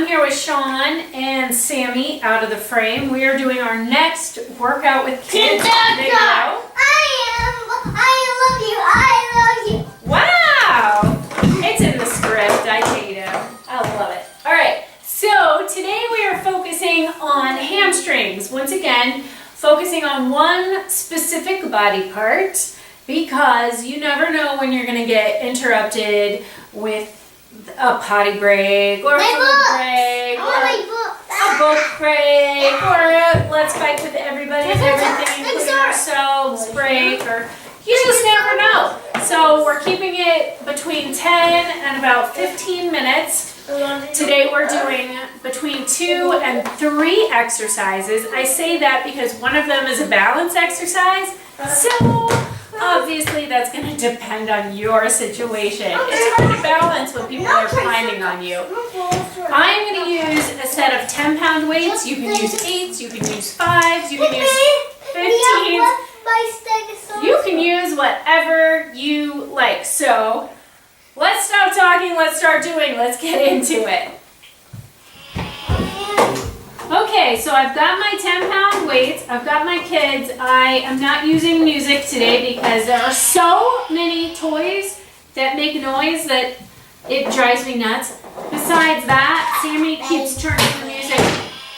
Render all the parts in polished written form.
I'm here with Sean and Sammy out of the frame. We are doing our next workout with kids video. I love you. Wow! It's in the script, I tell you. I love it. Alright, so today we are focusing on hamstrings. Once again, focusing on one specific body part because you never know when you're going to get interrupted with a potty break or a food break or a book break or a let's fight with everybody and everything including ourselves break, or you just never know. So we're keeping it between 10 and about 15 minutes. Today we're doing between 2 and 3 exercises. I say that because one of them is a balance exercise. So obviously that's going to depend on your situation. It's hard to balance when people are climbing on you. I'm going to use a set of 10-pound weights. You can use 8s, you can use 5s, you can use 15s. You can use whatever you like. So let's stop talking, let's start doing, let's get into it. Okay, so I've got my 10-pound weights, I've got my kids. I am not using music today because there are so many toys that make noise that it drives me nuts. Besides that, Sammy keeps turning the music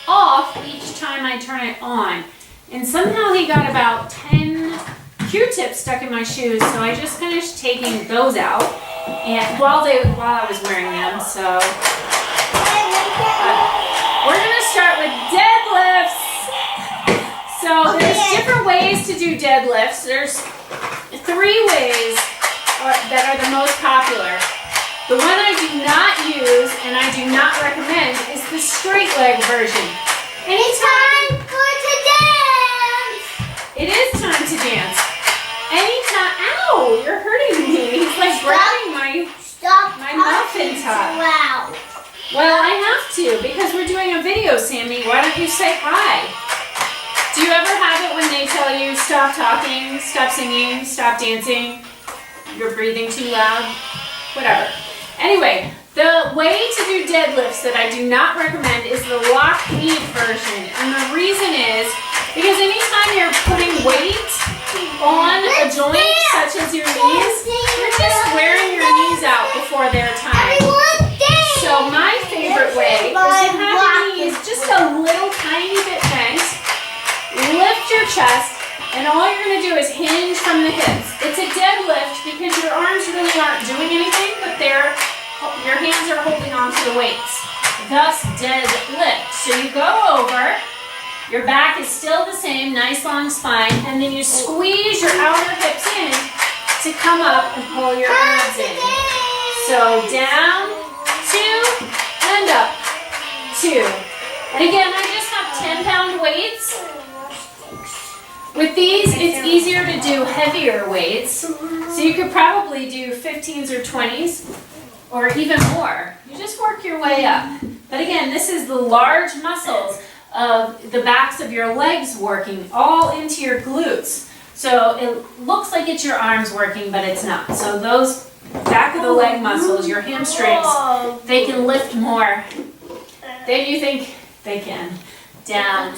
off each time I turn it on. And somehow he got about 10 Q-tips stuck in my shoes, so I just finished taking those out and while I was wearing them. So we're gonna start with deadlifts. So there's different ways to do deadlifts. There's 3 ways that are the most popular. The one I do not use and I do not recommend is the straight leg version. Anytime to dance. It is time to dance. Anytime. Ow! You're hurting me. He's like grabbing my muffin top. Wow. Well, I have to because we're doing a video, Sammy. Why don't you say hi? Do you ever have it when they tell you stop talking, stop singing, stop dancing, you're breathing too loud? Whatever. Anyway, the way to do deadlifts that I do not recommend is the lock knee version. And the reason is because anytime you're putting weight on a joint such as your knees, you're just wearing your knees out before their time. So my favorite way is to have your knees just a little tiny bit bent, lift your chest, and all you're going to do is hinge from the hips. It's a deadlift because your arms really aren't doing anything, but your hands are holding on to the weights. Thus, deadlift. So you go over, your back is still the same, nice long spine, and then you squeeze your outer hips in to come up and pull your abs in. So down, 2, and up, 2. And again, I just have 10-pound weights. With these, it's easier to do heavier weights. So you could probably do 15s or 20s, or even more. You just work your way up. But again, this is the large muscles of the backs of your legs working all into your glutes. So it looks like it's your arms working, but it's not. So those back of the leg muscles, your hamstrings, they can lift more than you think they can. Down,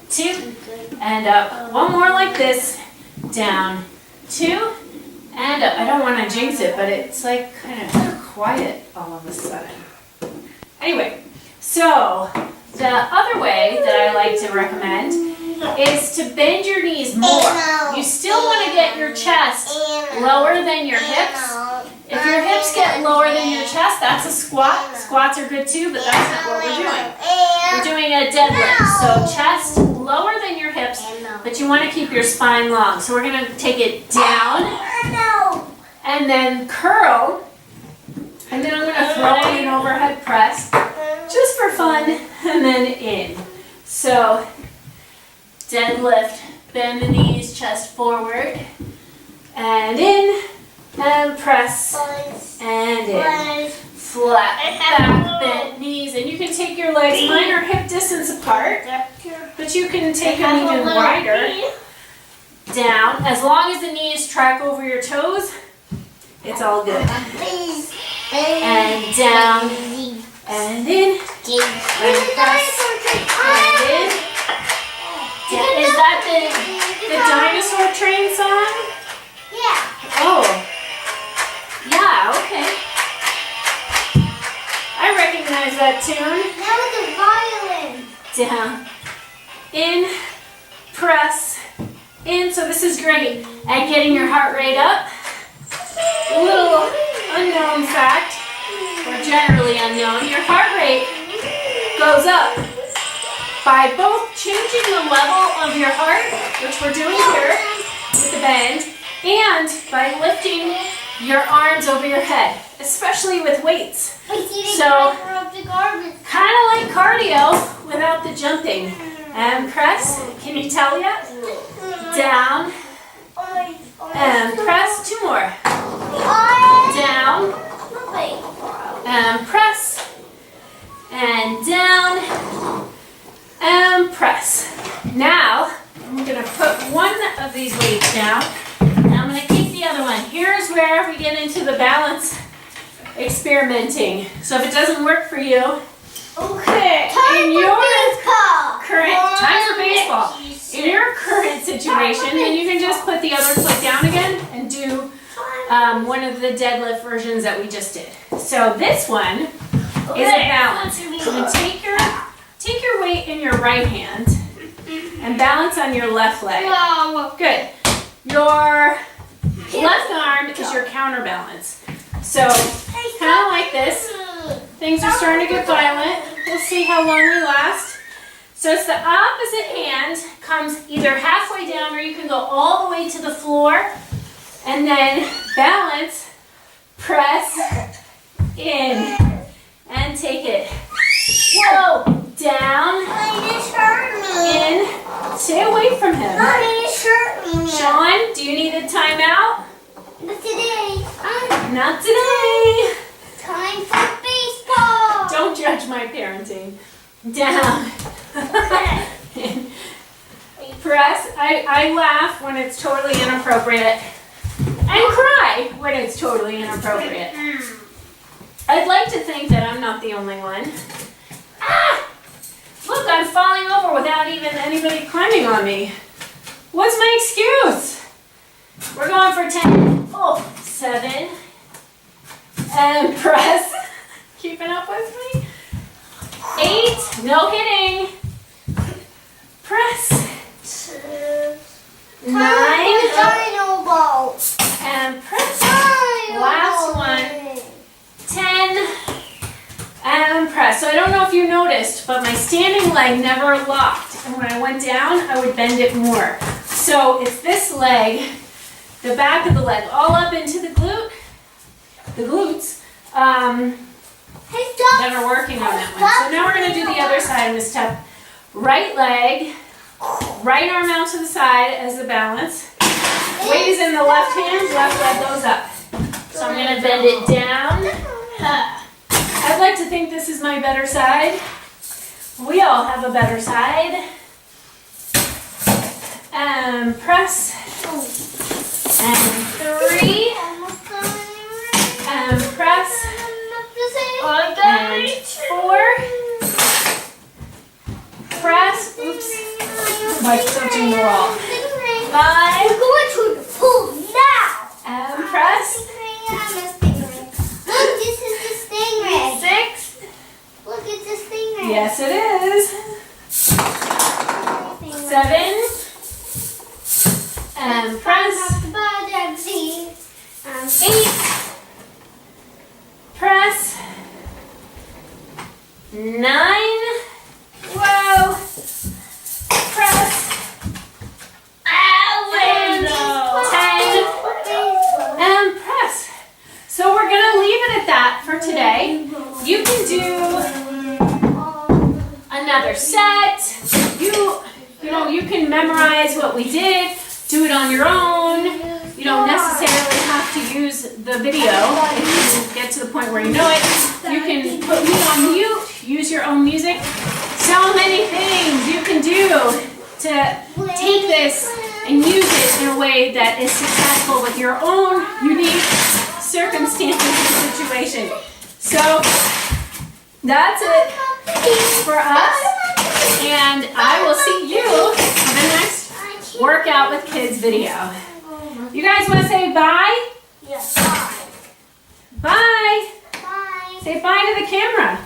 2, and up. One more like this. Down, 2, and up. I don't want to jinx it, but it's like kind of quiet all of a sudden. Anyway, so the other way that I like to recommend is to bend your knees more. You still want to get your chest lower than your hips. If your hips get lower than your chest, that's a squat. Squats are good too, but that's not what we're doing. We're doing a deadlift. So chest lower than your hips, but you want to keep your spine long. So we're going to take it down and then curl. And then I'm going to throw in an overhead press just for fun and then in. So deadlift, bend the knees, chest forward, and in, and press, and in. Flat back, bent knees, and you can take your legs, mine are hip distance apart, but you can take them even wider. Down, as long as the knees track over your toes, it's all good. And down, and in, and press, and in. Is that the dinosaur train song? Yeah. Oh, yeah, okay. I recognize that tune. That was a violin. Down, in, press, in. So this is great at getting your heart rate up. A little unknown fact, or generally unknown, your heart rate goes up by both changing the level of your heart, which we're doing here with the bend, and by lifting your arms over your head, especially with weights. So, kind of like cardio without the jumping. And press, can you tell yet? Down, and press, 2 more. Down, and press, and down, and press. Now, I'm going to put one of these weights down, and I'm going to keep the other one. Here's where we get into the balance experimenting. So if it doesn't work for you, okay, in your current situation, then you can just put the other foot down again and do one of the deadlift versions that we just did. So this one is a balance. You take your weight in your right hand and balance on your left leg. Good. Your left arm is your counterbalance. So kind of like this. Things are starting to get violent. We'll see how long we last. So it's the opposite hand comes either halfway down, or you can go all the way to the floor, and then balance, press, in, and take it. Whoa, down, in, stay away from him. Sean, do you need a timeout? Not today. Not today. Time for baseball. Don't judge my parenting. Down. Press. I laugh when it's totally inappropriate and cry when it's totally inappropriate. I'd like to think that I'm not the only one. Ah! Look, I'm falling over without even anybody climbing on me. What's my excuse? We're going for 10. Oh, 7. And press. Keeping up with me. 8. No hitting. Press. 9. And press. Last one. 10. And press. So I don't know if you noticed, but my standing leg never locked. And when I went down, I would bend it more. So it's this leg, the back of the leg, all up into the glutes, that are working on that one. So now we're going to do the other side. I'm going to step right leg, right arm out to the side as the balance. Weight is in the left hand, left leg goes up. So I'm going to bend it down. I'd like to think this is my better side. We all have a better side. And press. And 3. And press. And 4. Press. Oops. Like touching the wall. 5. We're going to the pool now. And press. Look, this is the stingray. 6. Look, it's the stingray. Yes, it is. 7. And press. 8. Press. 9. Whoa. Press. And 10. And press. So we're going to leave it at that for today. You can do another set. You can memorize what we did. Do it on your own. You don't necessarily have to use the video if you get to the point where you know it. You can put me on mute, use your own music. So many things you can do to take this and use it in a way that is successful with your own unique circumstances and situation. So That's it for us. And I will see you in the next workout with kids video. You guys want to say bye? Yes. Bye. Bye. Bye. Say bye to the camera.